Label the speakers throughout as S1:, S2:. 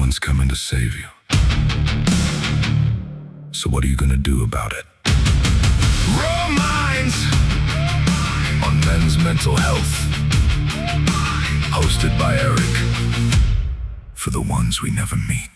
S1: one's coming to save you. So what are you gonna do about it? Raw Minds on men's mental health. Hosted by Eric. For the ones we never meet.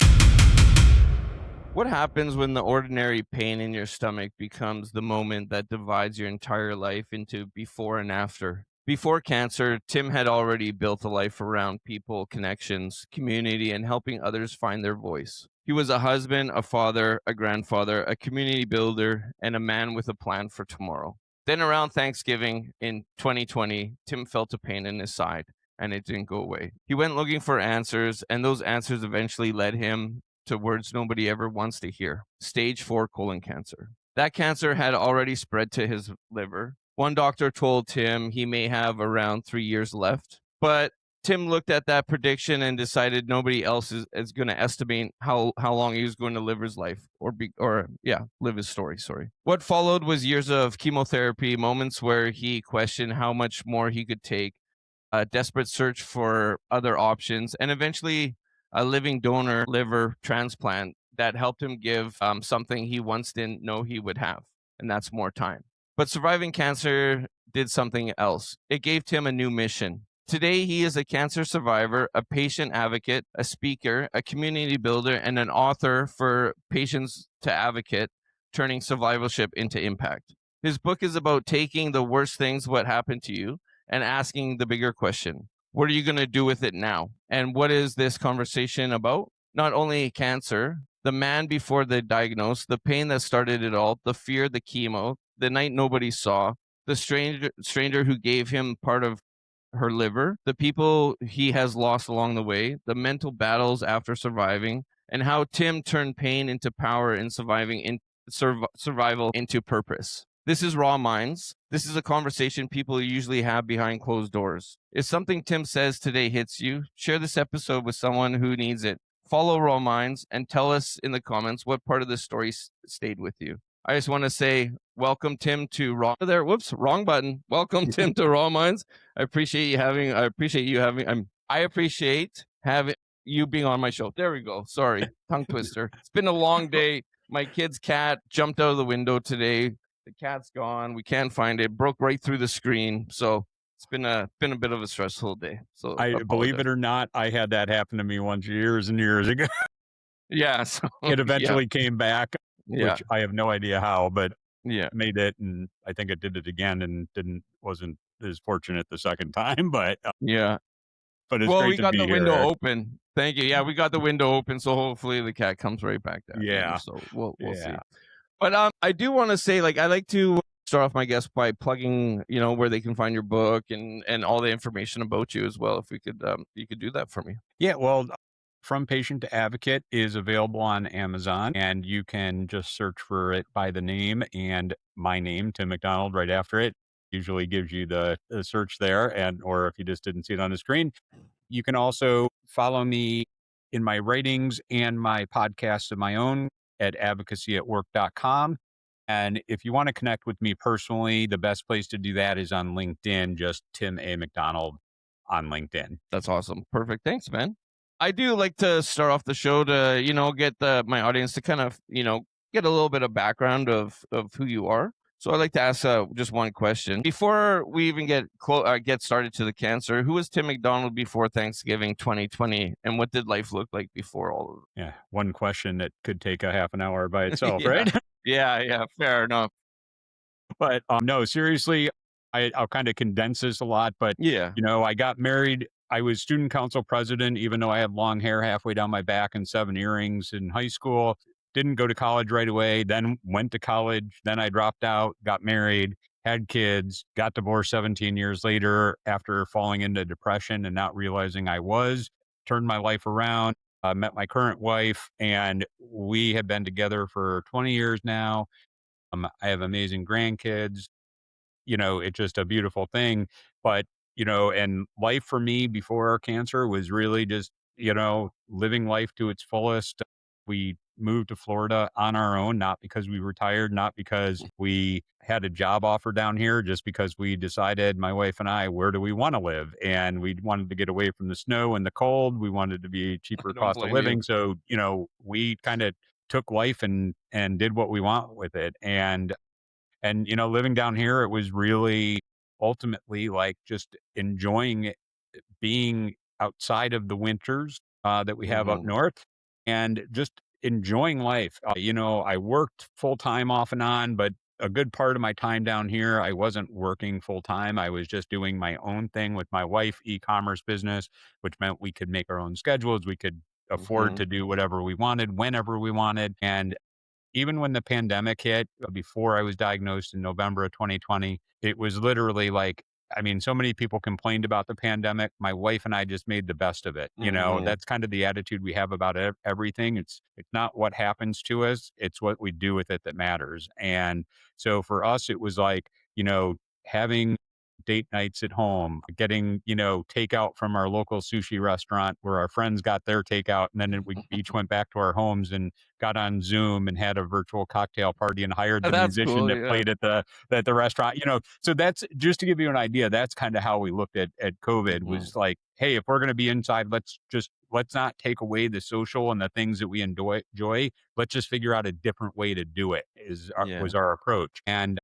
S2: What happens when the ordinary pain in your stomach becomes the moment that divides your entire life into before and after? Before cancer, Tim had already built a life around people, connections, community, and helping others find their voice. He was a husband, a father, a grandfather, a community builder, and a man with a plan for tomorrow. Then around Thanksgiving in 2020, Tim felt a pain in his side, and it didn't go away. He went looking for answers, and those answers eventually led him to words nobody ever wants to hear: stage 4 colon cancer. That cancer had already spread to his liver. One doctor told Tim he may have around 3 years left, but Tim looked at that prediction and decided nobody else is going to estimate how long he was going to live his life live his story. Sorry. What followed was years of chemotherapy, moments where he questioned how much more he could take, a desperate search for other options, and eventually a living donor liver transplant that helped him give something he once didn't know he would have, and that's more time. But surviving cancer did something else. It gave Tim a new mission. Today, he is a cancer survivor, a patient advocate, a speaker, a community builder, and an author for Patients to Advocate, turning survivorship into impact. His book is about taking the worst things what happened to you and asking the bigger question: what are you going to do with it now? And what is this conversation about? Not only cancer, the man before the diagnosis, the pain that started it all, the fear, the chemo, the night nobody saw, the stranger who gave him part of her liver, the people he has lost along the way, the mental battles after surviving, and how Tim turned pain into power and survival into purpose. This is Raw Minds. This is a conversation people usually have behind closed doors. If something Tim says today hits you, share this episode with someone who needs it. Follow Raw Minds and tell us in the comments what part of the story stayed with you. I just want to say welcome, Tim, to Raw. There, whoops, wrong button. Welcome, Tim, to Raw Minds. I appreciate having you being on my show. There we go. Sorry, tongue twister. It's been a long day. My kid's cat jumped out of the window today. The cat's gone. We can't find it. Broke right through the screen. So it's been a bit of a stressful day. So
S3: I believe it or not, I had that happen to me once years and years ago.
S2: Yeah. So,
S3: it eventually came back,
S2: yeah.
S3: which I have no idea how, but
S2: yeah,
S3: made it, and I think it did it again and wasn't as fortunate the second time, but
S2: yeah.
S3: But it's
S2: well,
S3: great
S2: we
S3: to
S2: got
S3: be
S2: the
S3: here,
S2: window
S3: Eric.
S2: open. Thank you. Yeah, we got the window open, so hopefully the cat comes right back down.
S3: Yeah.
S2: So we'll see.
S3: Yeah.
S2: But I do want to say, I like to start off my guests by plugging, where they can find your book and all the information about you as well. If we could, you could do that for me.
S3: Yeah, well, From Patient to Advocate is available on Amazon, and you can just search for it by the name and my name, Tim McDonald, right after it. Usually gives you the search there, or if you just didn't see it on the screen. You can also follow me in my writings and my podcasts of my own at advocacyatwork.com. And if you want to connect with me personally, the best place to do that is on LinkedIn, just Tim A. McDonald on LinkedIn.
S2: That's awesome. Perfect. Thanks, man. I do like to start off the show to, get my audience to kind of, get a little bit of background of who you are. So I'd like to ask just one question. Before we even get started to the cancer, who was Tim McDonald before Thanksgiving 2020? And what did life look like before all of it?
S3: Yeah, one question that could take a half an hour by itself, right?
S2: Yeah, fair enough.
S3: But no, seriously, I'll kind of condense this a lot. But, I got married. I was student council president, even though I had long hair halfway down my back and 7 earrings in high school. Didn't go to college right away, then went to college. Then I dropped out, got married, had kids, got divorced 17 years later after falling into depression and not realizing I turned my life around, met my current wife, and we have been together for 20 years now. I have amazing grandkids. It's just a beautiful thing. But, and life for me before cancer was really just, living life to its fullest. We moved to Florida on our own, not because we retired, not because we had a job offer down here, just because we decided, my wife and I, where do we want to live? And we wanted to get away from the snow and the cold. We wanted to be cheaper
S2: I don't
S3: cost of
S2: blame you.
S3: living. So, we kind of took life and did what we want with it. And living down here, it was really ultimately like just enjoying it, being outside of the winters that we have up
S2: Mhm.
S3: north, and just enjoying life. I worked full time off and on, but a good part of my time down here, I wasn't working full time. I was just doing my own thing with my wife, e-commerce business, which meant we could make our own schedules. We could afford
S2: Mhm.
S3: to do whatever we wanted, whenever we wanted. And even when the pandemic hit, before I was diagnosed in November of 2020, it was literally like, I mean, so many people complained about the pandemic. My wife and I just made the best of it.
S2: Mhm.
S3: That's kind of the attitude we have about everything. It's not what happens to us, it's what we do with it that matters. And so for us, it was like, having date nights at home, getting, takeout from our local sushi restaurant where our friends got their takeout. And then we each went back to our homes and got on Zoom and had a virtual cocktail party and hired the
S2: That's
S3: musician
S2: cool,
S3: that
S2: yeah.
S3: played at the restaurant. So that's just to give you an idea. That's kind of how we looked at COVID.
S2: Mhm.
S3: Was like, hey, if we're going to be inside, let's not take away the social and the things that we enjoy. Let's just figure out a different way to do it. Was
S2: Yeah.
S3: our approach. And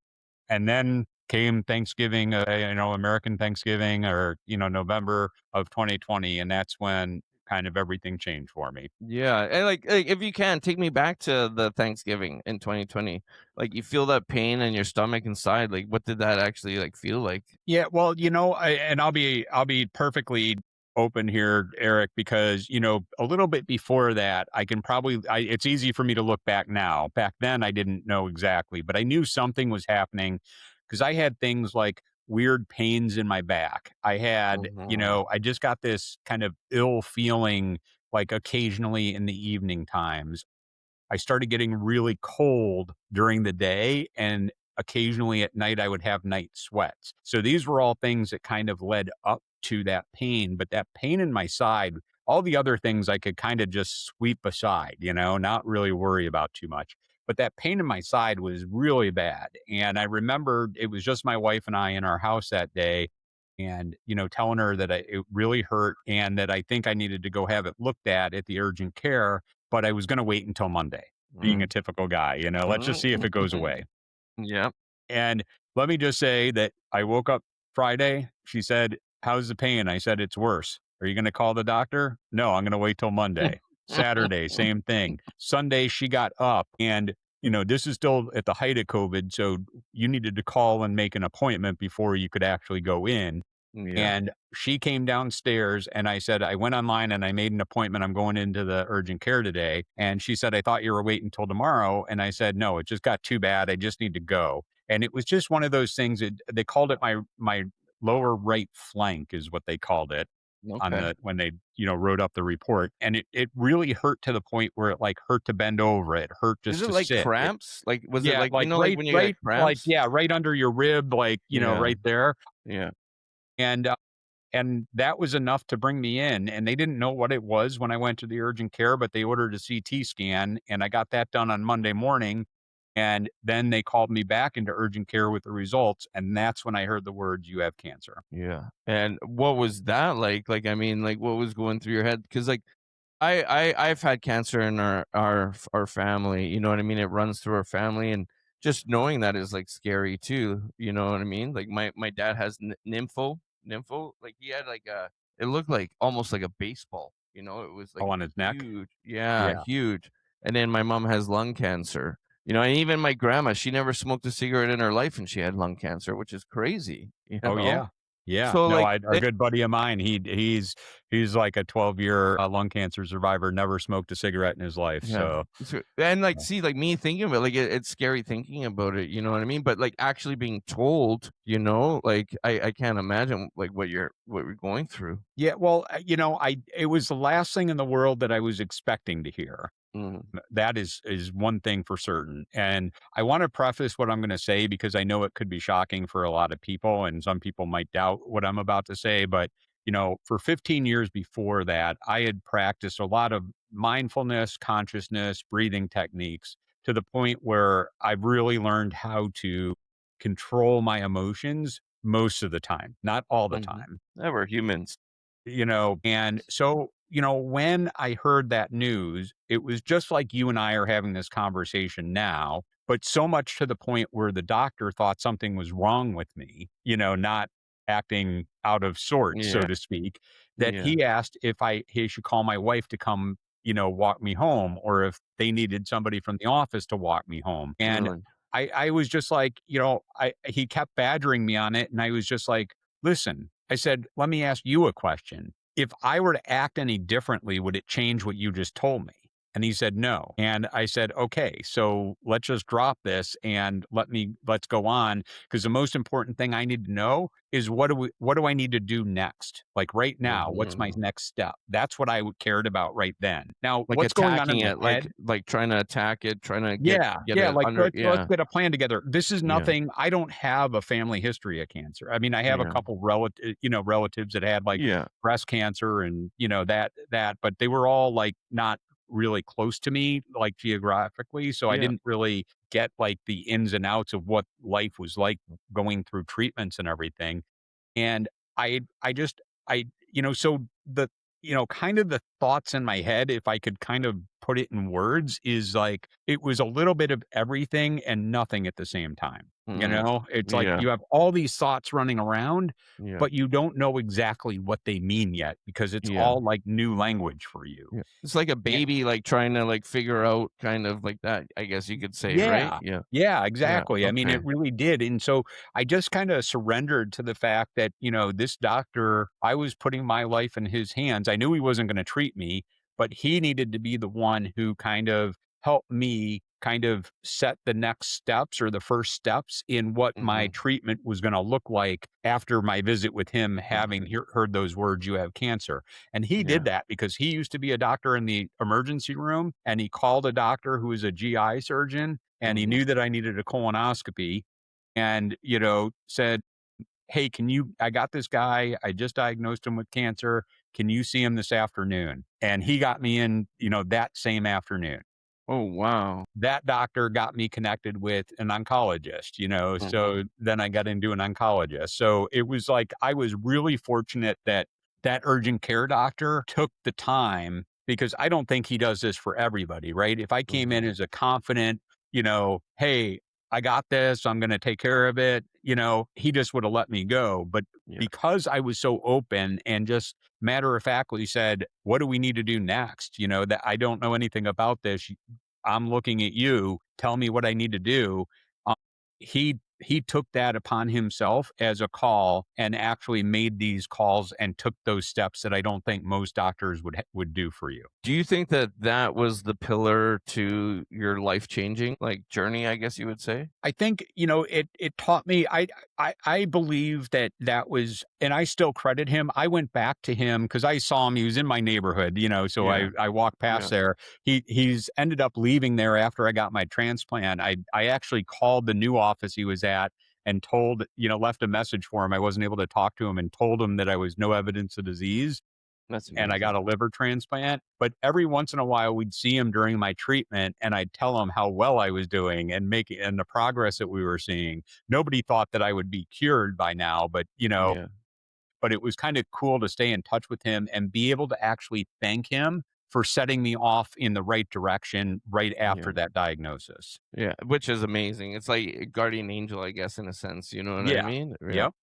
S3: then came Thanksgiving, American Thanksgiving, or November of 2020, and that's when kind of everything changed for me.
S2: Yeah, and, like, if you can, take me back to the Thanksgiving in 2020. Like, you feel that pain in your stomach inside, like, what did that actually, like, feel like?
S3: Yeah, well, I'll be perfectly open here, Eric, because a little bit before that, it's easy for me to look back now. Back then, I didn't know exactly, but I knew something was happening because I had things like weird pains in my back.
S2: Mhm.
S3: I just got this kind of ill feeling, like occasionally in the evening times. I started getting really cold during the day, and occasionally at night I would have night sweats. So these were all things that kind of led up to that pain, but that pain in my side, all the other things I could kind of just sweep aside, not really worry about too much. But that pain in my side was really bad. And I remember it was just my wife and I in our house that day, and telling her that it really hurt and that I think I needed to go have it looked at the urgent care, but I was going to wait until Monday, being a
S2: Mm.
S3: typical guy, let's just see if it goes away.
S2: Yep.
S3: And let me just say that I woke up Friday. She said, "How's the pain?" I said, "It's worse." "Are you going to call the doctor?" "No, I'm going to wait till Monday." Saturday, same thing. Sunday, she got up, and this is still at the height of COVID. So you needed to call and make an appointment before you could actually go in.
S2: Yeah.
S3: And she came downstairs, and I said, "I went online and I made an appointment. I'm going into the urgent care today." And she said, "I thought you were waiting until tomorrow." And I said, "No, it just got too bad. I just need to go." And it was just one of those things that they called it my lower right flank is what they called it
S2: Okay.
S3: when they, wrote up the report. And it really hurt to the point where it like hurt to bend over. It hurt
S2: Is
S3: just
S2: it
S3: to
S2: like
S3: sit.
S2: cramps? Like, was it
S3: Yeah,
S2: like,
S3: like
S2: like when you get cramps?
S3: right under your rib, like,
S2: Yeah.
S3: right there.
S2: Yeah.
S3: And and that was enough to bring me in, and they didn't know what it was when I went to the urgent care, but they ordered a CT scan, and I got that done on Monday morning, and then they called me back into urgent care with the results, and that's when I heard the words, "You have cancer."
S2: Yeah. And what was that like? Like, I mean, like, what was going through your head? Because, like, I've had cancer in our family, you know what I mean? It runs through our family, and just knowing that is, like, scary too, you know what I mean? Like, my dad has nympho, like, he had, like, it looked like almost like a baseball, you know? It was, like,
S3: Oh, on his neck?
S2: huge. Yeah,
S3: Yeah.
S2: huge. And then my mom has lung cancer, and even my grandma, she never smoked a cigarette in her life, and she had lung cancer, which is crazy, you
S3: Oh,
S2: know?
S3: yeah. Yeah.
S2: So,
S3: No,
S2: like,
S3: a good buddy of mine, he's like a 12-year, lung cancer survivor, never smoked a cigarette in his life,
S2: yeah.
S3: so,
S2: And, like,
S3: yeah.
S2: see, like, me thinking about, like, it's scary thinking about it, you know what I mean? But, like, actually being told, like, I can't imagine, like, what you're going through.
S3: Yeah, well, it was the last thing in the world that I was expecting to hear.
S2: Mhm.
S3: That is one thing for certain. And I want to preface what I'm going to say because I know it could be shocking for a lot of people, and some people might doubt what I'm about to say. But for 15 years before that, I had practiced a lot of mindfulness, consciousness, breathing techniques to the point where I've really learned how to control my emotions most of the time, not all the
S2: Hmm.
S3: time.
S2: Yeah, we're humans.
S3: And so, when I heard that news, it was just like you and I are having this conversation now, but so much to the point where the doctor thought something was wrong with me, not acting out of sorts, so
S2: Yeah.
S3: to speak, that
S2: Yeah.
S3: he asked if he should call my wife to come, walk me home, or if they needed somebody from the office to walk me home. And
S2: Really.
S3: I was just like, he kept badgering me on it. And I was just like, listen, I said, let me ask you a question. If I were to act any differently, would it change what you just told me? And he said, no. And I said, okay, so let's just drop this and let's go on. Cause the most important thing I need to know is what do I need to do next? Like right now, what's my
S2: Hmm.
S3: next step? That's what I cared about right then. Now,
S2: Like
S3: what's going on in
S2: attacking
S3: my
S2: it,
S3: head?
S2: like trying to attack it, trying to get
S3: Yeah,
S2: get
S3: yeah,
S2: it
S3: like,
S2: under.
S3: let's
S2: Yeah.
S3: get a plan together. This is
S2: Yeah.
S3: nothing. I don't have a family history of cancer. I mean, I have a
S2: Yeah.
S3: couple relatives that had, like,
S2: Yeah.
S3: breast cancer and, but they were all, like, not really close to me, like, geographically, so I
S2: Yeah.
S3: didn't really get, like, the ins and outs of what life was like going through treatments and everything. And I just so kind of the thoughts in my head, if I could kind of put it in words, is like it was a little bit of everything and nothing at the same time.
S2: Mm.
S3: It's like
S2: Yeah.
S3: you have all these thoughts running around,
S2: Yeah.
S3: but you don't know exactly what they mean yet because it's
S2: Yeah.
S3: all like new language for you.
S2: Yeah. It's like a
S3: And
S2: baby, like trying to like figure out kind of like that, I guess you could say, right?
S3: yeah.
S2: Yeah.
S3: Yeah,
S2: Yeah.
S3: exactly. I mean,
S2: Okay.
S3: it really did. And so I just kind of surrendered to the fact that, this doctor, I was putting my life in his hands. I knew he wasn't going to treat me, but he needed to be the one who kind of helped me kind of set the next steps or the first steps in what my
S2: Hmm.
S3: treatment was going to look like after my visit with him, having
S2: Okay.
S3: heard those words, you have cancer. And he
S2: Yeah.
S3: did that because he used to be a doctor in the emergency room, and he called a doctor who was a GI surgeon, and he
S2: Hmm.
S3: knew that I needed a colonoscopy, and, said, "Hey, I got this guy. I just diagnosed him with cancer. Can you see him this afternoon?" And he got me in, that same afternoon.
S2: Oh, wow.
S3: That doctor got me connected with an oncologist,
S2: Hmm.
S3: so then I got into an oncologist. So it was like I was really fortunate that that urgent care doctor took the time, because I don't think he does this for everybody, right? If I came in
S2: Hmm.
S3: as a confident, "Hey, I got this, I'm gonna take care of it," he just would have let me go. But
S2: Yeah.
S3: because I was so open and just matter of factly said, "What do we need to do next?" That I don't know anything about this. I'm looking at you. Tell me what I need to do. Um, he took that upon himself as a call and actually made these calls and took those steps that I don't think most doctors would do for you.
S2: Do you think that that was the pillar to your life-changing, like, journey, I guess you would say?
S3: I think, it taught me. I believe that was, and I still credit him. I went back to him because I saw him. He was in my neighborhood, so
S2: Yeah.
S3: I walked
S2: Yeah.
S3: past there. He's ended up leaving there after I got my transplant. I actually called the new office he was at and left a message for him. I wasn't able to talk to him, and told him that I was no evidence of disease
S2: That's
S3: and I got
S2: amazing.
S3: a liver transplant. But every once in a while, we'd see him during my treatment, and I'd tell him how well I was doing and the progress that we were seeing. Nobody thought that I would be cured by now,
S2: Yeah.
S3: but it was kind of cool to stay in touch with him and be able to actually thank him for setting me off in the right direction right
S2: Yeah.
S3: after that diagnosis.
S2: Yeah, which is amazing. It's like a guardian angel, I guess, in a sense, you know what I
S3: Yeah.
S2: mean? Yeah.
S3: Yep.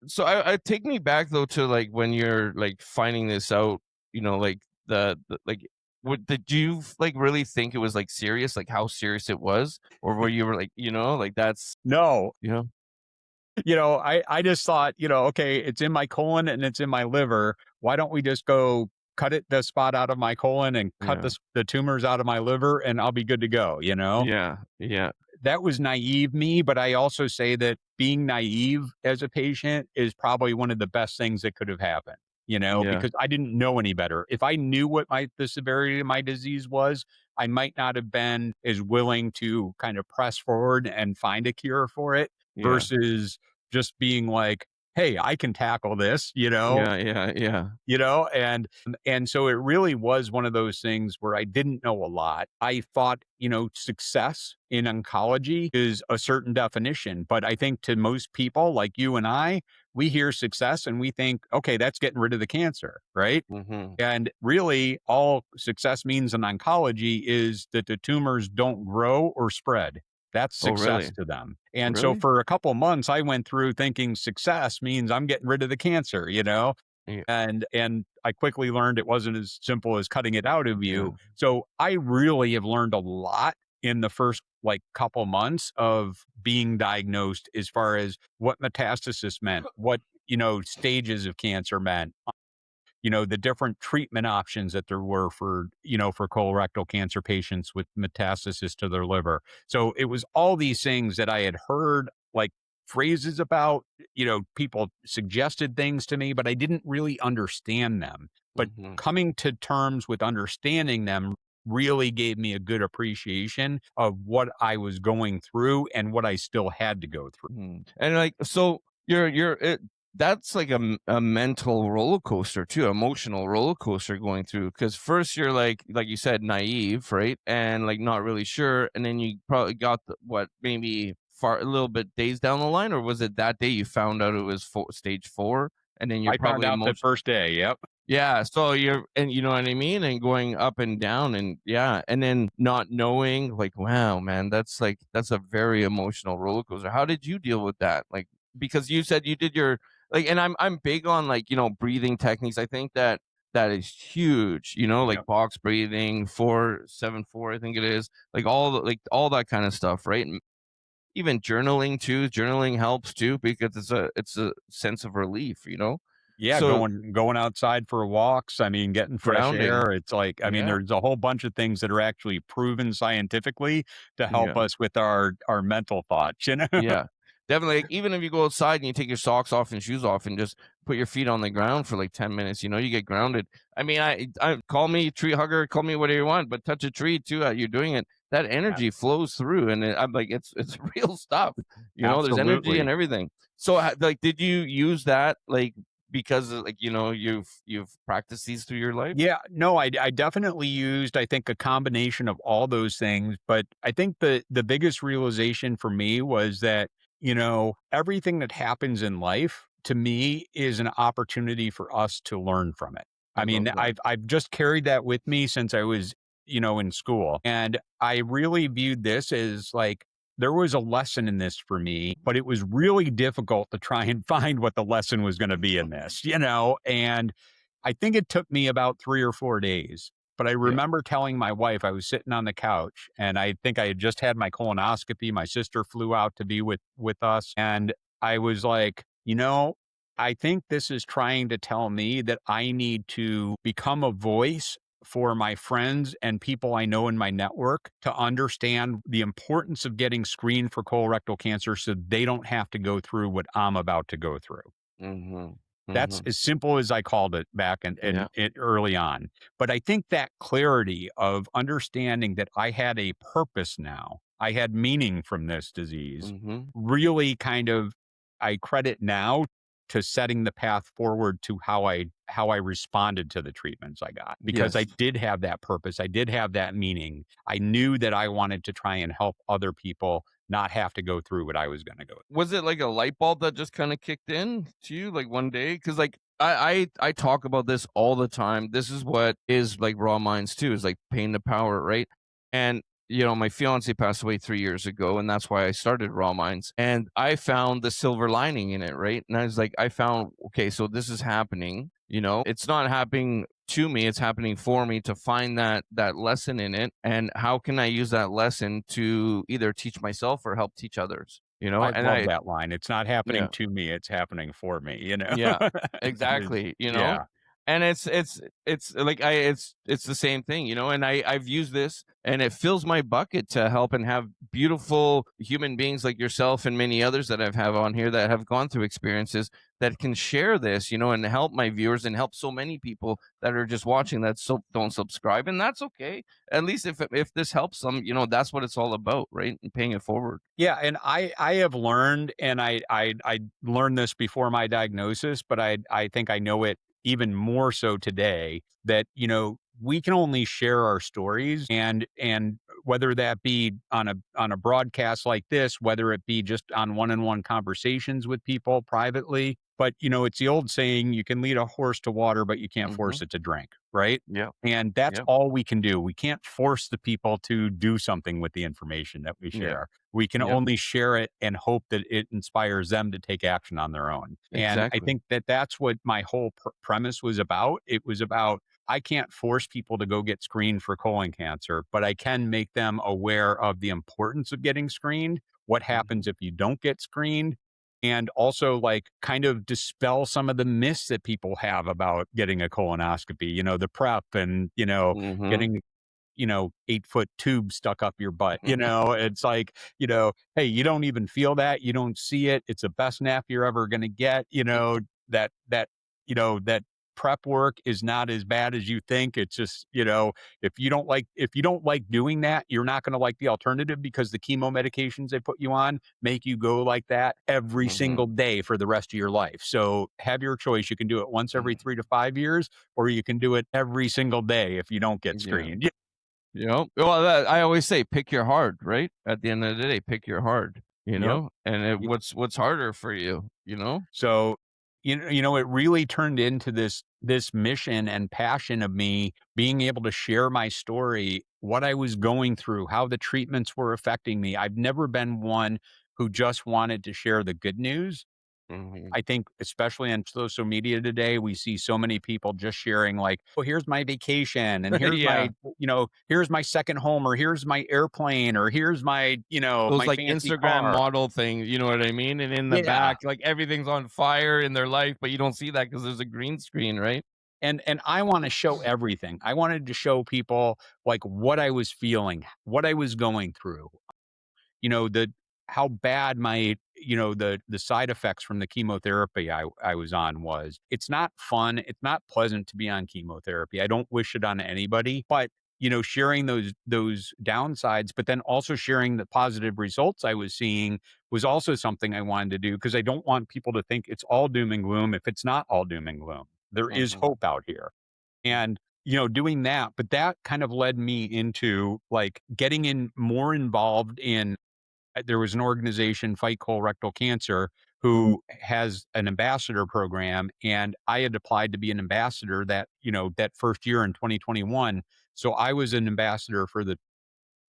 S2: So I take me back though to like when you're like finding this out, like the like did you like really think it was like serious, like how serious it was? Or were you were like, like that's
S3: No,
S2: you know?
S3: I just thought, okay, it's in my colon and it's in my liver. Why don't we just go cut the spot out of my colon and cut
S2: Yeah.
S3: the tumors out of my liver, and I'll be good to go?
S2: Yeah. Yeah.
S3: That was naive me, but I also say that being naive as a patient is probably one of the best things that could have happened,
S2: Yeah.
S3: because I didn't know any better. If I knew what the severity of my disease was, I might not have been as willing to kind of press forward and find a cure for it
S2: Yeah.
S3: versus just being like, hey, I can tackle this,
S2: Yeah.
S3: and so it really was one of those things where I didn't know a lot. I thought, success in oncology is a certain definition, but I think to most people like you and I, we hear success and we think, okay, that's getting rid of the cancer, right?
S2: Hmm.
S3: And really, all success means in oncology is that the tumors don't grow or spread. That's
S2: Oh,
S3: success
S2: really?
S3: to them. And so
S2: Really?
S3: for a couple of months, I went through thinking success means I'm getting rid of the cancer.
S2: Yeah.
S3: And I quickly learned it wasn't as simple as cutting it out of
S2: Yeah.
S3: you. So I really have learned a lot in the first like couple months of being diagnosed as far as what metastasis meant, what stages of cancer meant, the different treatment options that there were for colorectal cancer patients with metastasis to their liver. So it was all these things that I had heard like phrases about, people suggested things to me, but I didn't really understand them. But
S2: Hmm.
S3: coming to terms with understanding them really gave me a good appreciation of what I was going through and what I still had to go through.
S2: And like, so that's like a mental roller coaster too, emotional roller coaster going through. Because first you're like you said, naive, right, and like not really sure, and then you probably got what maybe far a little bit days down the line, or was it that day you found out it was stage 4, and then you're
S3: I found
S2: probably
S3: out the first day. Yep.
S2: yeah, so and you know what I mean? And going up and down and yeah, and then not knowing, like, wow, man, that's a very emotional roller coaster. How did you deal with that? Like, because you said you did your like, and I'm big on like, breathing techniques. I think that is huge, like
S3: Yep.
S2: box breathing, 4-7-4, I think it is. Like all that kind of stuff, right? And even journaling too. Journaling helps too because it's a sense of relief.
S3: Yeah,
S2: So
S3: going outside for walks, I mean, getting fresh
S2: grounding.
S3: air. It's like, I mean,
S2: Yeah.
S3: there's a whole bunch of things that are actually proven scientifically to help
S2: Yeah.
S3: us with our mental thoughts.
S2: Yeah, definitely. Like, even if you go outside and you take your socks off and shoes off and just put your feet on the ground for like 10 minutes, you get grounded. I mean, I call me tree hugger, call me whatever you want, but touch a tree too. You're doing it. That
S3: Yeah,
S2: energy flows through, and I'm like, it's real stuff. There's energy and
S3: absolutely.
S2: everything. So, like, did you use that like because like you've practiced these through your life?
S3: Yeah, no, I definitely used, I think, a combination of all those things, but I think the biggest realization for me was that, everything that happens in life to me is an opportunity for us to learn from it.
S2: I
S3: I mean,
S2: love that.
S3: I've just carried that with me since I was, in school. And I really viewed this as like there was a lesson in this for me, but it was really difficult to try and find what the lesson was going to be in this. And I think it took me about 3 or 4 days, but I
S2: Yeah.
S3: remember telling my wife I was sitting on the couch, and I think I had just had my colonoscopy. My sister flew out to be with us, and I was like, I think this is trying to tell me that I need to become a voice for my friends and people I know in my network to understand the importance of getting screened for colorectal cancer so they don't have to go through what I'm about to go through.
S2: Mhm.
S3: That's
S2: Mhm.
S3: as simple as I called it back
S2: Yeah.
S3: in early on. But I think that clarity of understanding that I had a purpose now, I had meaning from this disease,
S2: Mhm.
S3: really kind of I credit now to setting the path forward to how I responded to the treatments I got because I
S2: Yes.
S3: did have that purpose. I did have that meaning. I knew that I wanted to try and help other people not have to go through what I was going to go through.
S2: Was it like a light bulb that just kinda kicked in to you, like, one day? Because like, I talk about this all the time. This is what is, like, Raw Minds too, is, like, paying the power, right? And, my fiancée passed away 3 years ago, and that's why I started Raw Minds, and I found the silver lining in it, right? And I was like, I found, "Okay, so this is happening," It's not happening to me, it's happening for me to find that lesson in it, and how can I use that lesson to either teach myself or help teach others,
S3: I
S2: and
S3: love that line. It's not happening
S2: yeah,
S3: to me, it's happening for me.
S2: yeah,
S3: And it's
S2: exactly,
S3: yeah.
S2: And it's like it's the same thing, you know, and I've used this and it fills my bucket to help and have beautiful human beings like yourself and many others that I've have on here that have gone through experiences that can share this, you know, and help my viewers and help so many people that are just watching that so don't subscribe. And that's okay. At least if this helps them, you know, that's what it's all about, right? And paying it forward.
S3: Yeah, and I have learned, and I learned this before my diagnosis, but I think I know it even more so today, that, you know, we can only share our stories, and whether that be on a broadcast like this, whether it be just on one-on-one conversations with people privately. But, you know, it's the old saying, you can lead a horse to water, but you can't
S2: Hmm.
S3: force it to drink, right?
S2: Yeah.
S3: And that's
S2: Yeah.
S3: all we can do. We can't force the people to do something with the information that we
S2: Yeah.
S3: share. We can
S2: Yep.
S3: only share it and hope that it inspires them to take action on their own. And I
S2: Exactly.
S3: think that that's what my whole premise was about. It was about, I can't force people to go get screened for colon cancer, but I can make them aware of the importance of getting screened, what
S2: Hmm.
S3: happens if you don't get screened, and also like kind of dispel some of the myths that people have about getting a colonoscopy, you know, the prep and, you know,
S2: Hmm.
S3: getting, you know, 8-foot tube stuck up your butt. You know, it's like, you know, hey, you don't even feel that. You don't see it. It's the best nap you're ever going to get. You know, that prep work is not as bad as you think. It's just, you know, if you don't like doing that, you're not going to like the alternative, because the chemo medications they put you on make you go like that every
S2: Hmm.
S3: single day for the rest of your life. So have your choice. You can do it once every 3 to 5 years, or you can do it every single day if you don't get
S2: Yeah.
S3: screened.
S2: Yep. Well, I always say pick your hard, right? At the end of the day, pick your hard, you
S3: Yep.
S2: know? And
S3: Yep.
S2: what's harder for you, you know?
S3: So, you know, it really turned into this mission and passion of me being able to share my story, what I was going through, how the treatments were affecting me. I've never been one who just wanted to share the good news.
S2: Mhm.
S3: I think especially on social media today, we see so many people just sharing like, "Oh, here's my vacation, and here's my,
S2: Yeah.
S3: you know, here's my second home, or here's my airplane, or here's my, you know,
S2: Those
S3: my
S2: like
S3: fancy
S2: Instagram
S3: car."
S2: model things, you know what I mean? And in the
S3: Yeah.
S2: back, like everything's on fire in their life, but you don't see that because there's a green screen, right?
S3: And I want to show everything. I wanted to show people like what I was feeling, what I was going through. You know, the how bad my, you know, the side effects from the chemotherapy I was on was. It's not fun, it's not pleasant to be on chemotherapy. I don't wish it on anybody, but, you know, sharing those downsides, but then also sharing the positive results I was seeing was also something I wanted to do, because I don't want people to think it's all doom and gloom if it's not all doom and gloom. There is
S2: Mhm.
S3: hope out here. And, you know, doing that, but that kind of led me into like getting in more involved in, there was an organization, Fight Colorectal Cancer, who has an ambassador program, and I had applied to be an ambassador that, you know, that first year in 2021. So I was an ambassador for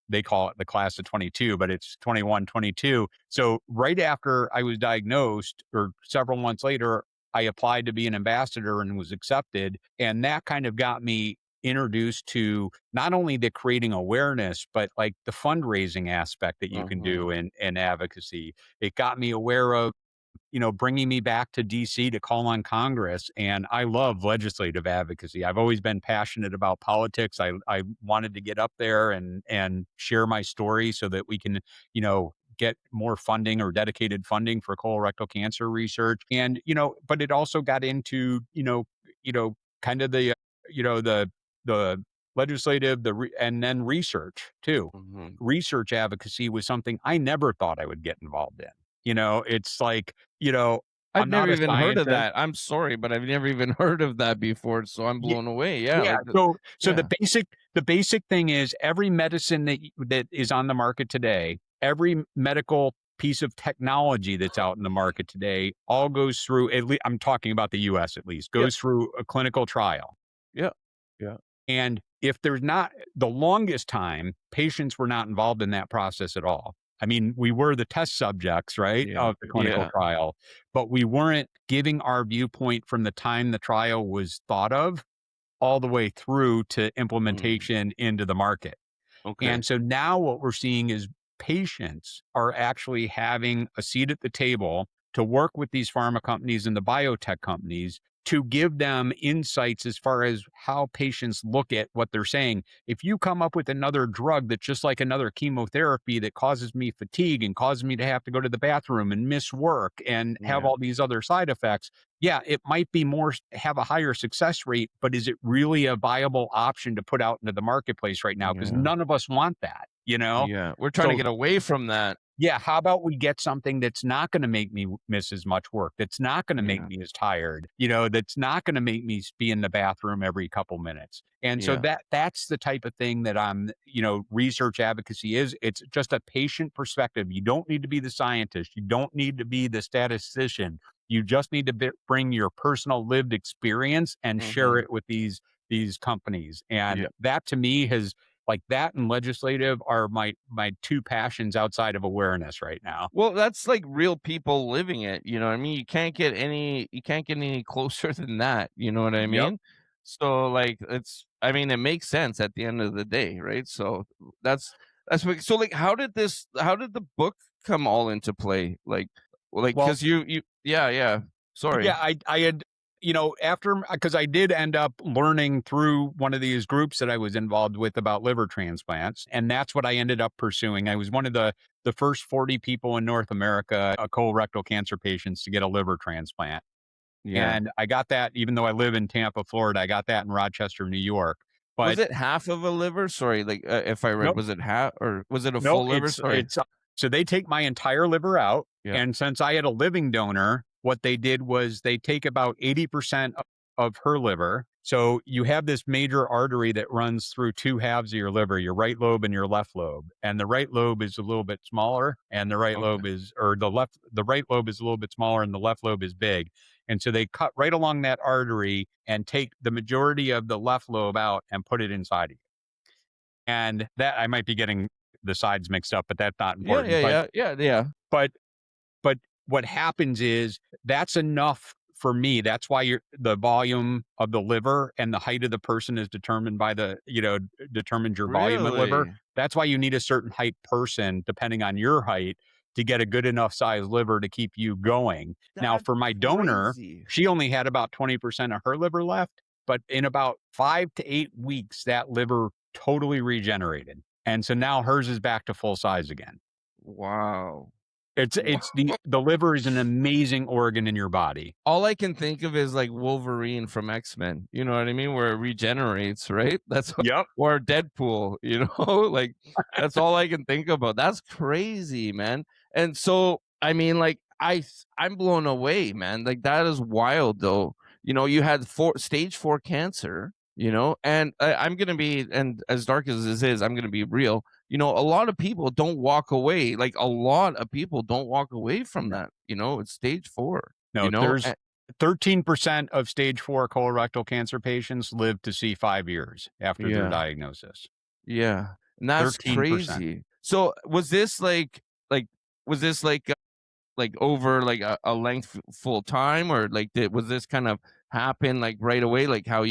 S3: they call it the class of 22, but it's 21, 22. So right after I was diagnosed, or several months later, I applied to be an ambassador and was accepted. And that kind of got me introduced to not only the creating awareness, but like the fundraising aspect that you can do
S2: Mhm.
S3: in advocacy. It got me aware of, you know, bringing me back to DC to call on Congress. And I love legislative advocacy. I've always been passionate about politics. I wanted to get up there and share my story so that we can, you know, get more funding or dedicated funding for colorectal cancer research. And, you know, but it also got into, you know, kind of the, you know, the legislative, and then research too.
S2: Mhm.
S3: Research advocacy was something I never thought I would get involved in. You know, it's like, you know,
S2: I've
S3: I'm
S2: never
S3: not a
S2: even heard of
S3: scientist.
S2: that. I'm sorry, but I've never even heard of that before, so I'm
S3: Ye
S2: blown away. Yeah,
S3: Yeah,
S2: like the
S3: so
S2: yeah.
S3: the basic thing is every medicine that is on the market today, every medical piece of technology that's out in the market today, all goes through, I'm talking about the US at least,
S2: Yep.
S3: goes through a clinical trial.
S2: Yeah. Yeah.
S3: And if there's not, the longest time, patients were not involved in that process at all. I mean, we were the test subjects, right,
S2: Yeah.
S3: of the clinical
S2: Yeah.
S3: trial, but we weren't giving our viewpoint from the time the trial was thought of all the way through to
S2: Mm.
S3: implementation into the market.
S2: Okay.
S3: And so now what we're seeing is patients are actually having a seat at the table to work with these pharma companies and the biotech companies to give them insights as far as how patients look at what they're saying. If you come up with another drug that's just like another chemotherapy that causes me fatigue and causes me to have to go to the bathroom and miss work and have
S2: Yeah.
S3: all these other side effects, yeah, it might be have a higher success rate, but is it really a viable option to put out into the marketplace right now? Because
S2: Yeah.
S3: none of us want that,
S2: Yeah. We're trying to
S3: So
S2: get away from that.
S3: yeah, how about we get something that's not going to make me miss as much work, that's not going to make
S2: Yeah.
S3: me as tired, that's not going to make me be in the bathroom every couple minutes. And so
S2: Yeah.
S3: that's the type of thing that research advocacy is. It's just a patient perspective. You don't need to be the scientist. You don't need to be the statistician. You just need to bring your personal lived experience and share
S2: Mhm.
S3: it with these companies. And
S2: Yeah.
S3: that to me has like that and legislative are my two passions outside of awareness right now.
S2: Well, that's like real people living it, you know what I mean? You can't get any closer than that, you know what I
S3: Yep.
S2: mean? So, like, it makes sense at the end of the day, right? So, that's what so, like, how did the book come all into play? Like,
S3: Well,
S2: 'cause you yeah,
S3: yeah,
S2: sorry.
S3: I had, after, because I did end up learning through one of these groups that I was involved with about liver transplants, and that's what I ended up pursuing. I was one of the first 40 people in North America, colorectal cancer patients, to get a liver transplant.
S2: Yeah.
S3: And I got that, even though I live in Tampa, Florida, I got that in Rochester, New York.
S2: Was
S3: But
S2: it half of a liver? Sorry, like, if I read,
S3: nope,
S2: was it half or was it a
S3: no,
S2: full liver? Sorry.
S3: so they take my entire liver out,
S2: Yeah.
S3: and since I had a living donor, what they did was they take about 80% of her liver. So you have this major artery that runs through two halves of your liver, your right lobe and your left lobe. And the right lobe is a little bit smaller, and the right
S2: Okay.
S3: lobe is, or the right lobe is a little bit smaller, and the left lobe is big. And so they cut right along that artery and take the majority of the left lobe out and put it inside of you. And that I might be getting the sides mixed up, but that's not
S2: Yeah,
S3: important.
S2: yeah,
S3: But
S2: yeah, yeah, yeah.
S3: but but what happens is that's enough for me. That's why the volume of the liver and the height of the person is determined by determines your volume of liver.
S2: Really?
S3: That's why you need a certain height person, depending on your height, to get a good enough size liver to keep you going. Now,
S2: That's
S3: for my donor,
S2: crazy.
S3: she only had about 20% of her liver left, but in about 5 to 8 weeks, that liver totally regenerated. And so now hers is back to full size again.
S2: Wow.
S3: It's the liver is an amazing organ in your body.
S2: All I can think of is like Wolverine from X-Men, you know what I mean? Where it regenerates, right? That's what
S3: Yep.
S2: or Deadpool, like, that's all I can think about. That's crazy, man. And so, I mean, like, I'm blown away, man. Like, that is wild, though. You had stage 4 cancer, and I'm gonna be and as dark as this is, I'm gonna be real. A lot of people don't walk away. Like, a lot of people don't walk away from
S3: No,
S2: that. It's stage 4.
S3: no, there's 13% of stage 4 colorectal cancer patients live to see 5 years after their
S2: Yeah,
S3: diagnosis.
S2: yeah, and that's
S3: 13%.
S2: crazy. So, was this like over like a length full time, or like was this kind of happen like right away, like how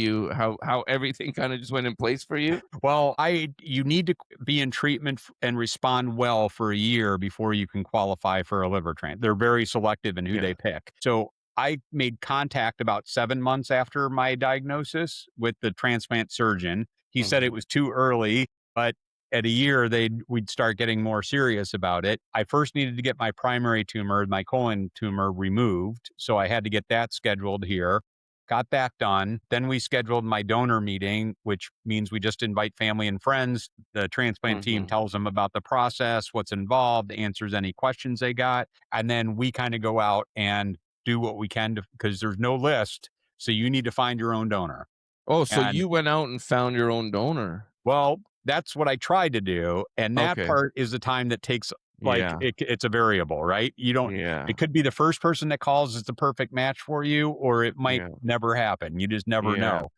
S2: everything kind of just went in place for you?
S3: Well, you need to be in treatment and respond well for a year before you can qualify for a liver transplant. They're very selective in who
S2: Yeah.
S3: they pick. So I made contact about 7 months after my diagnosis with the transplant surgeon. He said it
S2: Mhm.
S3: was too early, but at a year we'd start getting more serious about it. I first needed to get my primary tumor, my colon tumor, removed. So I had to get that scheduled here. Got that done. Then we scheduled my donor meeting, which means we just invite family and friends. The transplant team
S2: Mhm.
S3: tells them about the process, what's involved, answers any questions they got. And then we kind of go out and do what we can because there's no list. So you need to find your own donor.
S2: Oh, so
S3: And
S2: you went out and found your own donor.
S3: well, that's what I tried to do. And that
S2: Okay.
S3: part is the time that takes, like,
S2: Yeah.
S3: it's a variable, right?
S2: Yeah.
S3: It could be the first person that calls is the perfect match for you, or it might
S2: Yeah.
S3: never happen. You just never
S2: Yeah.
S3: know.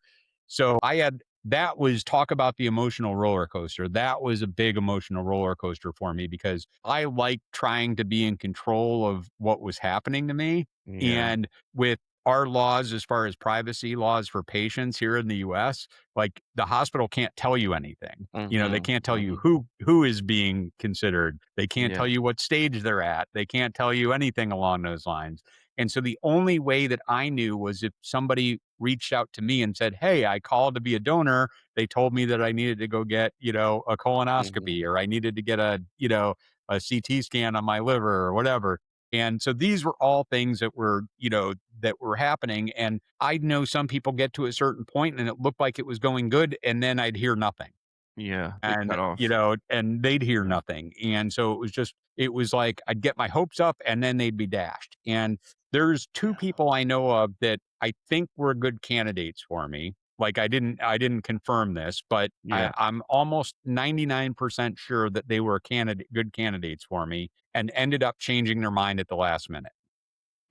S3: So that was talk about the emotional roller coaster. That was a big emotional roller coaster for me because I like trying to be in control of what was happening to me.
S2: Yeah.
S3: And with our laws, as far as privacy laws for patients here in the US, like the hospital can't tell you anything. They
S2: Mhm.
S3: can't tell you
S2: Mhm.
S3: who is being considered. They can't
S2: Yeah.
S3: tell you what stage they're at. They can't tell you anything along those lines. And so the only way that I knew was if somebody reached out to me and said, "Hey, I called to be a donor. They told me that I needed to go get, a colonoscopy, or I needed to get a CT scan on my liver or whatever." And so these were all things that were happening. And I'd know some people get to a certain point and it looked like it was going good. And then I'd hear nothing.
S2: Yeah, they
S3: And,
S2: cut off.
S3: and they'd hear nothing. And so it was like I'd get my hopes up and then they'd be dashed. And there's two people I know of that I think were good candidates for me. Like I didn't confirm this, but
S2: Yeah.
S3: I'm almost 99% sure that they were good candidates for me and ended up changing their mind at the last minute.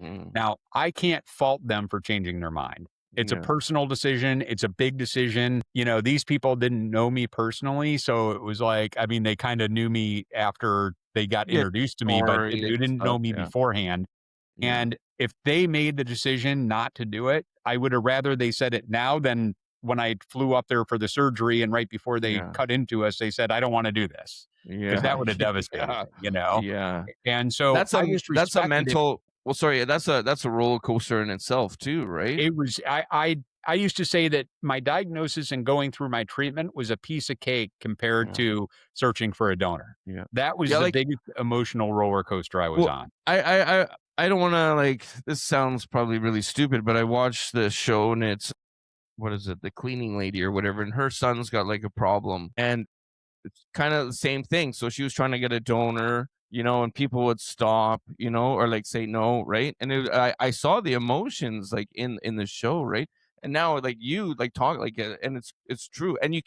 S2: Mm,
S3: Now, I can't fault them for changing their mind. It's a
S2: yeah.
S3: personal decision. It's a big decision. These people didn't know me personally. So it was like, I mean, they kind of knew me after they got
S2: Yeah.
S3: introduced to me, but they
S2: Story and
S3: didn't
S2: stuff.
S3: know me
S2: Yeah.
S3: beforehand.
S2: Yeah.
S3: And if they made the decision not to do it, I would have rather they said it now than when I flew up there for the surgery and right before they
S2: Yeah.
S3: cut into us, they said, "I don't want to do this," because
S2: Yeah.
S3: that would have devastated
S2: Yeah.
S3: me.
S2: Yeah.
S3: And so
S2: That's
S3: I
S2: a
S3: just
S2: that's a
S3: respected it.
S2: mental well, sorry, that's a roller coaster in itself too, right?
S3: It was I used to say that my diagnosis and going through my treatment was a piece of cake compared
S2: Yeah.
S3: to searching for a donor.
S2: Yeah.
S3: That was
S2: Yeah,
S3: the
S2: like
S3: biggest emotional roller coaster I was
S2: well,
S3: on.
S2: I don't wanna, like this sounds probably really stupid, but I watched the show and it's what is it? The cleaning lady or whatever, and her son's got, like, a problem, and it's kinda the same thing. So she was trying to get a donor, and people would stop, or like say no, right? And I saw the emotions like in the show, right? And now like you like talk like and it's true. And you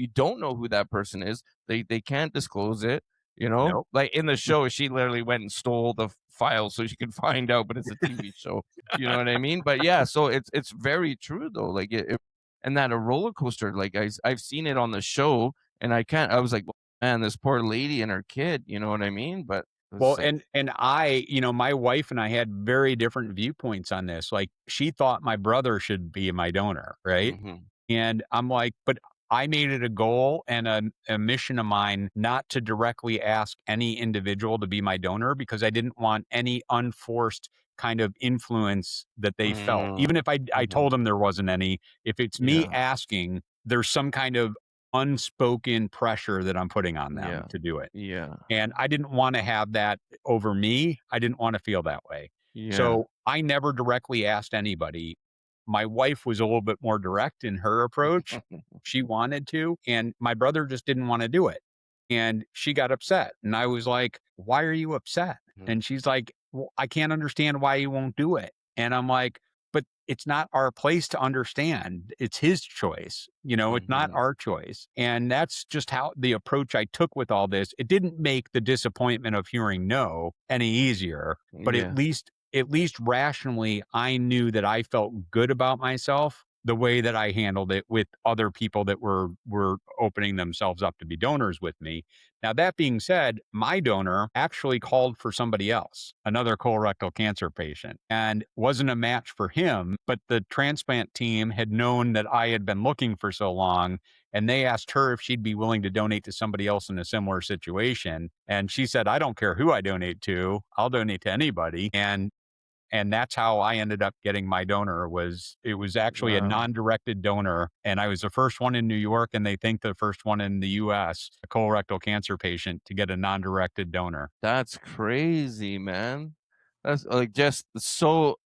S2: don't know who that person is. They can't disclose it,
S3: Nope.
S2: Like in the show, she literally went and stole the file so she could find out, but it's a TV show. You know what I mean? But yeah, so it's very true though. Like and that a roller coaster, like I've seen it on the show and I was like, "Well, man, this poor lady and her kid," you know what I mean? But it's
S3: Well,
S2: like
S3: and I, my wife and I had very different viewpoints on this. Like she thought my brother should be my donor, right?
S2: mhm,
S3: And I'm like, but I made it a goal and a mission of mine not to directly ask any individual to be my donor because I didn't want any unforced kind of influence that they felt.
S2: mm,
S3: Even if I
S2: mhm,
S3: told them there wasn't any, if it's me
S2: yeah,
S3: asking, there's some kind of unspoken pressure that I'm putting on them
S2: yeah,
S3: to do it.
S2: yeah,
S3: And I didn't wanna have that over me. I didn't wanna feel that way.
S2: yeah,
S3: So, I never directly asked anybody. My wife was a little bit more direct in her approach. She wanted to, and my brother just didn't wanna do it. And she got upset, and I was like, "Why are you upset?"
S2: mhm,
S3: And she's like, "Well, I can't understand why you won't do it." And I'm like, "But it's not our place to understand. It's his choice. It's not
S2: mhm,
S3: our choice." And that's just how the approach I took with all this. It didn't make the disappointment of hearing no any easier, but at
S2: yeah,
S3: least rationally, I knew that I felt good about myself the way that I handled it with other people that were opening themselves up to be donors with me. Now, that being said, my donor actually called for somebody else, another colorectal cancer patient, and wasn't a match for him. But the transplant team had known that I had been looking for so long, and they asked her if she'd be willing to donate to somebody else in a similar situation. And she said, "I don't care who I donate to, I'll donate to anybody." And that's how I ended up getting my donor. It was actually a
S2: wow.
S3: non-directed donor, and I was the first one in New York, and they think the first one in the US, a colorectal cancer patient, to get a non-directed donor.
S2: That's crazy, man. That's like just so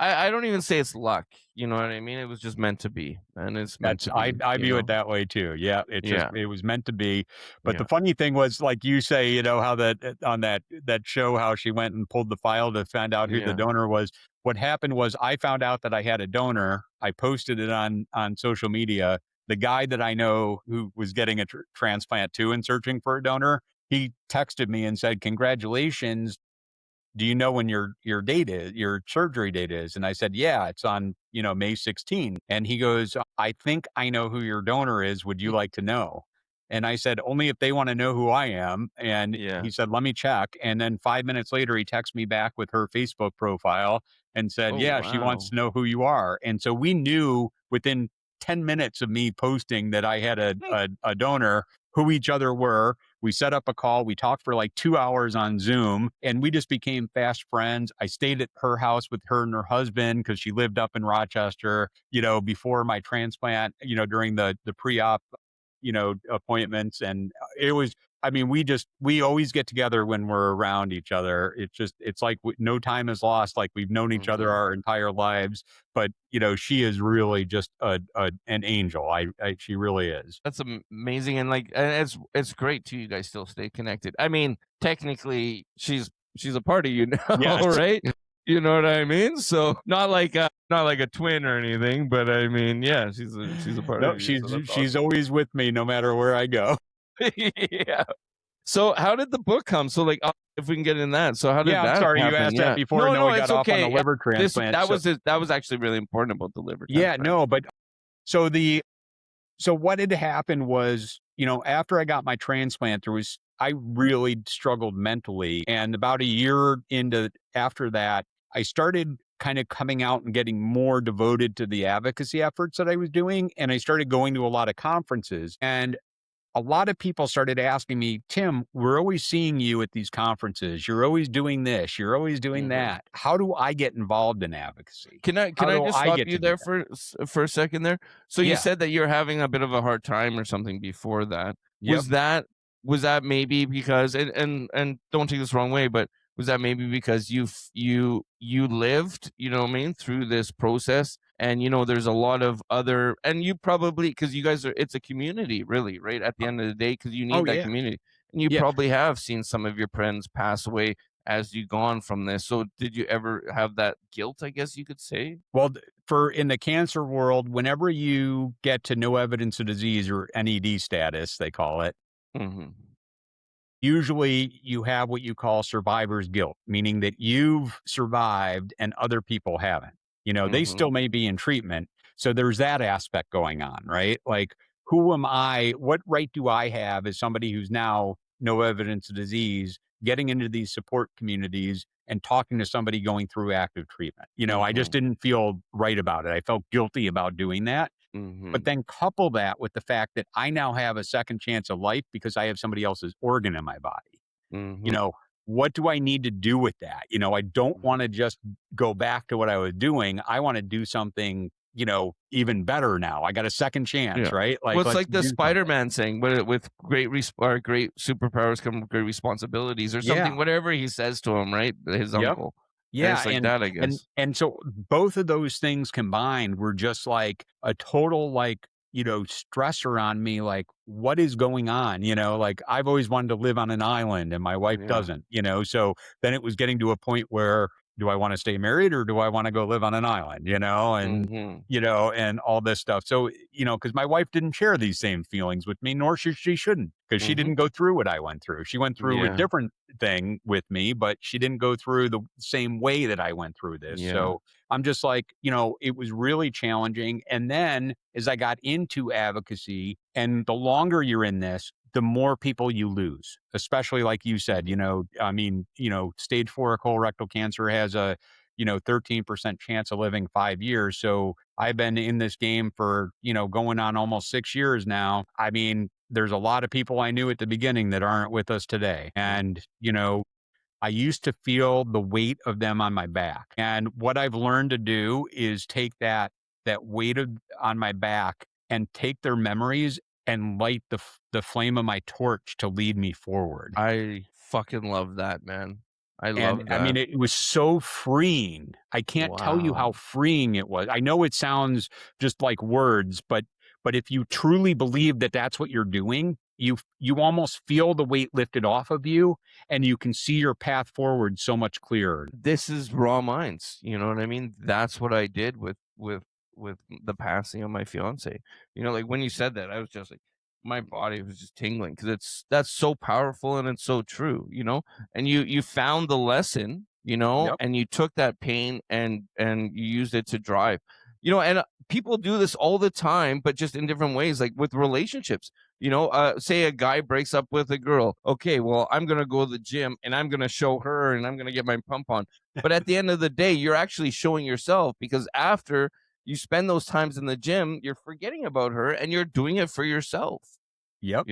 S2: I don't even say it's luck, you know what I mean? It was just meant to be, and it's meant
S3: That's
S2: to be,
S3: I view it that way too. Yeah,
S2: Yeah,
S3: it was meant to be. But the
S2: yeah,
S3: funny thing was, like you say, how on that show, how she went and pulled the file to find out who the
S2: yeah,
S3: donor was. What happened was I found out that I had a donor. I posted it on social media. The guy that I know who was getting a transplant too and searching for a donor, he texted me and said, "Congratulations, do you know when your surgery date is?" And I said, "Yeah, it's on, May 16." And he goes, "I think I know who your donor is. Would you like to know?" And I said, "Only if they want to know who I am." And
S2: yeah.
S3: he said, "Let me check." And then 5 minutes later, he texted me back with her Facebook profile and said,
S2: Oh,
S3: "Yeah, she wants
S2: wow.
S3: to know who you are." And so we knew within 10 minutes of me posting that I had a donor who each other were. We set up a call. We talked for like 2 hours on Zoom, and we just became fast friends. I stayed at her house with her and her husband because she lived up in Rochester, before my transplant, during the pre-op, appointments. And it was, I mean, we always get together when we're around each other. It's like no time is lost. Like we've known each other our entire lives, but she is really just an angel. She really is.
S2: That's amazing. And it's great too. You guys still stay connected. I mean, technically she's a part of you now,
S3: Yes.
S2: right? You know what I mean? So not like a twin or anything, but I mean, yeah, she's a part of you.
S3: She's always with me no matter where I go.
S2: Yeah. So how did the book come? So if we can get in that. So how did that
S3: I'm sorry,
S2: happen?
S3: you asked that before.
S2: No,
S3: we got off on the liver transplant.
S2: That was actually really important about the liver transplant.
S3: Yeah, no, but so what had happened was, after I got my transplant, I really struggled mentally. And about a year after that, I started kind of coming out and getting more devoted to the advocacy efforts that I was doing. And I started going to a lot of conferences, and a lot of people started asking me, Tim, we're always seeing you at these conferences. You're always doing this. You're always doing that. How do I get involved in advocacy?
S2: Can I just stop you there for a second there? So you said that you're having a bit of a hard time or something before that.
S3: Yep.
S2: Was that maybe because, and don't take this the wrong way, but was that maybe because you lived, what I mean, through this process? And there's a lot of other, and you probably, because you guys it's a community, really, right? At the end of the day, because you need that community, and you probably have seen some of your friends pass away as you've gone from this. So did you ever have that guilt, I guess you could say?
S3: Well, in the cancer world, whenever you get to no evidence of disease, or NED status, they call it, usually you have what you call survivor's guilt, meaning that you've survived and other people haven't. They still may be in treatment. So there's that aspect going on, right? Like, who am I? What right do I have as somebody who's now no evidence of disease, getting into these support communities and talking to somebody going through active treatment? I just didn't feel right about it. I felt guilty about doing that. But then couple that with the fact that I now have a second chance of life because I have somebody else's organ in my body. What do I need to do with that? I don't want to just go back to what I was doing. I want to do something, even better now. I got a second chance, right?
S2: Well, it's like the Spider-Man saying, with great superpowers come great responsibilities, or something, whatever he says to him, right? His uncle.
S3: Yeah.
S2: It's like that, I guess.
S3: And so both of those things combined were just like a total, stressor on me. Like, what is going on? Like, I've always wanted to live on an island and my wife doesn't, so then it was getting to a point where, do I want to stay married or do I want to go live on an island, and, and all this stuff. So, because my wife didn't share these same feelings with me, nor she shouldn't, because she didn't go through what I went through. She went through a different thing with me, but she didn't go through the same way that I went through this. So I'm just like, it was really challenging. And then as I got into advocacy, and the longer you're in this, the more people you lose, especially like you said, stage 4 colorectal cancer has a, 13% chance of living 5 years. So I've been in this game for, going on almost 6 years now. I mean, there's a lot of people I knew at the beginning that aren't with us today. And, I used to feel the weight of them on my back. And what I've learned to do is take that weight on my back and take their memories and light the flame of my torch to lead me forward.
S2: I fucking love that, man. I love that.
S3: I mean, it was so freeing. I can't tell you how freeing it was. I know it sounds just like words, but if you truly believe that that's what you're doing, you almost feel the weight lifted off of you, and you can see your path forward so much clearer.
S2: This is raw minds. You know what I mean? That's what I did with the passing of my fiance. Like when you said that, I was just like, my body was just tingling, because that's so powerful and it's so true, and you found the lesson, and you took that pain and you used it to drive, and people do this all the time, but just in different ways, like with relationships. Say a guy breaks up with a girl. Okay, well, I'm going to go to the gym and I'm going to show her and I'm going to get my pump on. But at the end of the day, you're actually showing yourself, because after you spend those times in the gym, you're forgetting about her and you're doing it for yourself.
S3: Yep.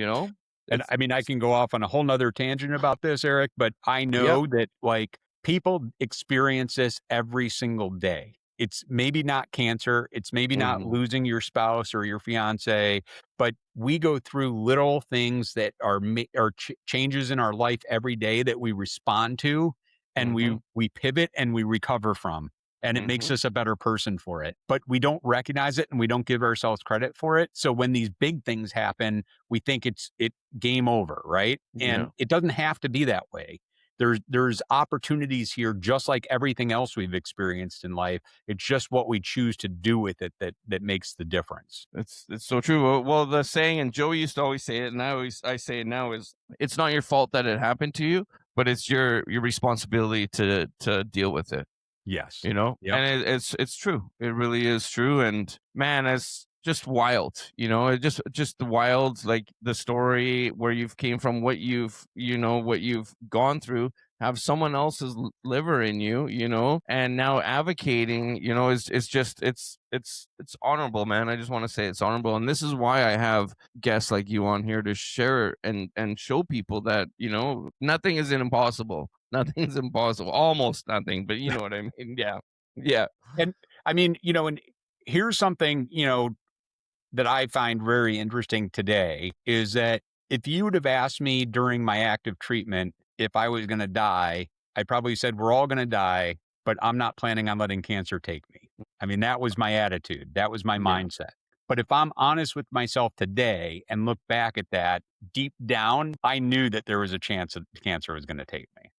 S3: And
S2: It's
S3: I mean, I can go off on a whole nother tangent about this, Eric, but I
S2: yep.
S3: know that like people experience this every single day. It's maybe not cancer, it's maybe not
S2: Mhm.
S3: losing your spouse or your fiance, but we go through little things that are changes in our life every day that we respond to, and
S2: Mhm.
S3: we pivot and we recover from, and it makes
S2: Mhm.
S3: us a better person for it. But we don't recognize it and we don't give ourselves credit for it. So when these big things happen, we think it game over, right?
S2: Yeah.
S3: And it doesn't have to be that way. There's opportunities here, just like everything else we've experienced in life. It's just what we choose to do with it that makes the difference.
S2: It's so true. Well, the saying, and Joey used to always say it, and I say it now, is it's not your fault that it happened to you, but it's your responsibility to deal with it.
S3: Yes.
S2: You know,
S3: Yep.
S2: and it's true. It really is true. And man, it's just wild. You know, it just the wild, like the story where you've came from, what what you've gone through, have someone else's liver in you, and now advocating, is just it's honorable, man. I just want to say it's honorable, and this is why I have guests like you on here to share and show people that nothing is impossible. Nothing's impossible. Almost nothing, but you know what I mean. Yeah. Yeah.
S3: And I mean, and here's something, that I find very interesting today is that if you would have asked me during my active treatment if I was going to die, I probably said, we're all going to die, but I'm not planning on letting cancer take me. I mean, that was my attitude. That was my
S2: Yeah.
S3: mindset. But if I'm honest with myself today and look back at that deep down, I knew that there was a chance that cancer was going to take me.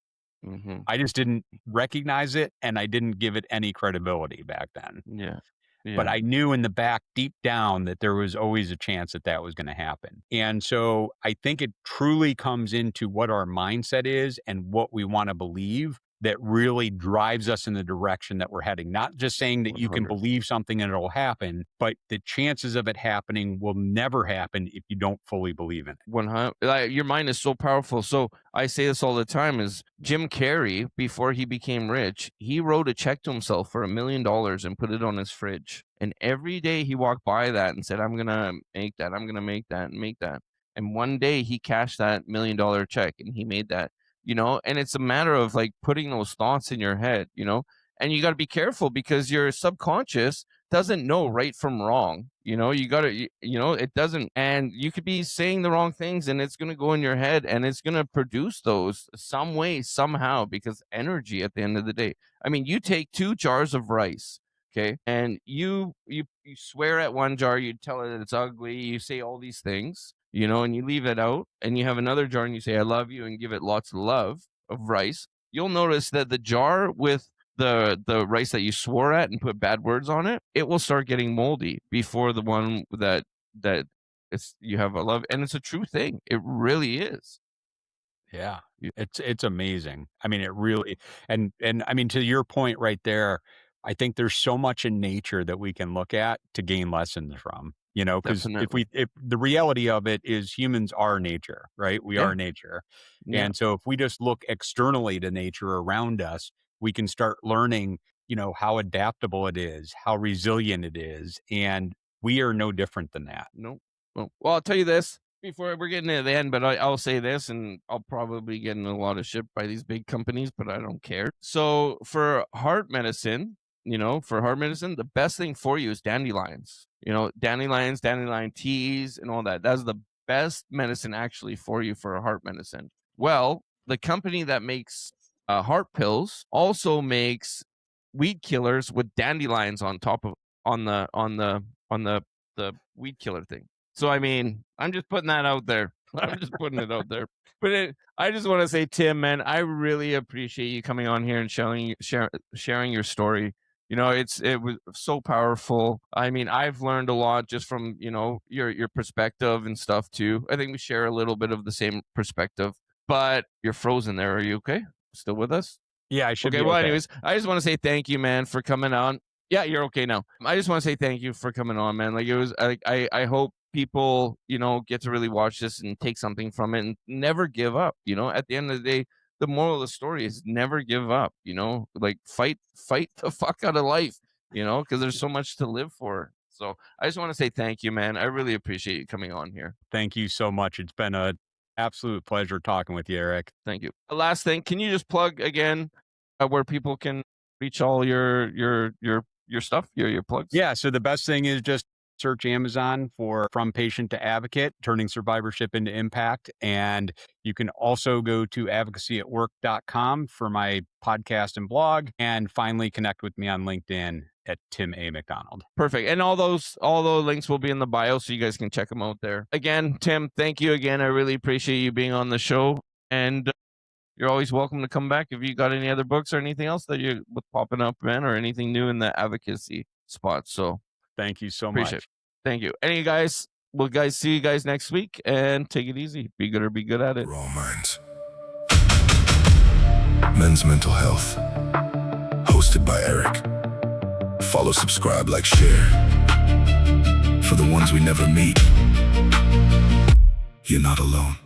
S2: Hmm.
S3: I just didn't recognize it and I didn't give it any credibility back then.
S2: Yeah.
S3: But
S2: Yeah.
S3: I knew in the back deep down that there was always a chance that that was going to happen. And so I think it truly comes into what our mindset is and what we want to believe that really drives us in the direction that we're heading. Not just saying that you can
S2: 100.
S3: believe something and it'll happen, but the chances of it happening will never happen if you don't fully believe in it.
S2: 100. Like, your mind is so powerful. So I say this all the time: is Jim Carrey, before he became rich, he wrote a check to himself for $1 million and put it on his fridge. And every day he walked by that and said, "I'm gonna make that. I'm gonna make that and make that." And one day he cashed that $1 million check and he made that. And it's a matter of like putting those thoughts in your head. And you got to be careful because your subconscious doesn't know right from wrong. You got to, it doesn't. And you could be saying the wrong things and it's going to go in your head and it's going to produce those some way, somehow, because energy at the end of the day. I mean, you take 2 jars of rice. Okay. And you swear at one jar, you tell it it's ugly, you say all these things, and you leave it out and you have another jar and you say, I love you, and give it lots of love of rice. You'll notice that the jar with the rice that you swore at and put bad words on it, it will start getting moldy before the one that it's you have a love, and it's a true thing. It really is.
S3: Yeah.
S2: Y-
S3: It's amazing. I mean, it really and I mean to your point right there, I think there's so much in nature that we can look at to gain lessons from. Because
S2: Definitely.
S3: if the reality of it is humans are nature, right? We
S2: Yeah.
S3: are nature.
S2: Yeah.
S3: And so if we just look externally to nature around us, we can start learning, how adaptable it is, how resilient it is, and we are no different than that.
S2: No. Well, I'll tell you this before we're getting to the end, but I'll say this, and I'll probably get in a lot of shit by these big companies, but I don't care. So for heart medicine, the best thing for you is dandelions. Dandelions, dandelion teas, and all that. That's the best medicine actually for you for heart medicine. Well, the company that makes heart pills also makes weed killers with dandelions on top of on the weed killer thing. So I mean, I'm just putting that out there. I'm just putting it out there. But I just want to say, Tim, man, I really appreciate you coming on here and sharing your story. It was so powerful. I mean, I've learned a lot just from your perspective and stuff too. I think we share a little bit of the same perspective. But you're frozen there. Are you okay? Still with us?
S3: Yeah, I should
S2: Okay.
S3: be
S2: Well,
S3: okay.
S2: anyways, I just want to say thank you, man, for coming on. Yeah, you're okay now. I just want to say thank you for coming on, man. Like, it was like I hope people, get to really watch this and take something from it and never give up. At the end of the day, the moral of the story is never give up. Like fight the fuck out of life. Because there's so much to live for. So I just want to say thank you, man. I really appreciate you coming on here.
S3: Thank you so much. It's been a Absolute pleasure talking with you, Eric.
S2: Thank you. Last thing, can you just plug again where people can reach all your stuff, your plugs?
S3: Yeah. So the best thing is just search Amazon for From Patient to Advocate, Turning Survivorship into Impact. And you can also go to advocacyatwork.com for my podcast and blog. And finally, connect with me on LinkedIn at Tim A. McDonald.
S2: Perfect. And all those links will be in the bio, so you guys can check them out there. Again, Tim, thank you again. I really appreciate you being on the show. And you're always welcome to come back if you got any other books or anything else that you're popping up, man, or anything new in the advocacy spot. So
S3: thank you so
S2: appreciate
S3: much.
S2: It. Thank you. And you guys, we'll see you guys next week, and take it easy. Be good or be good at it.
S1: Raw Minds. Men's Mental Health. Hosted by Eric. Follow, subscribe, like, share. For the ones we never meet, you're not alone.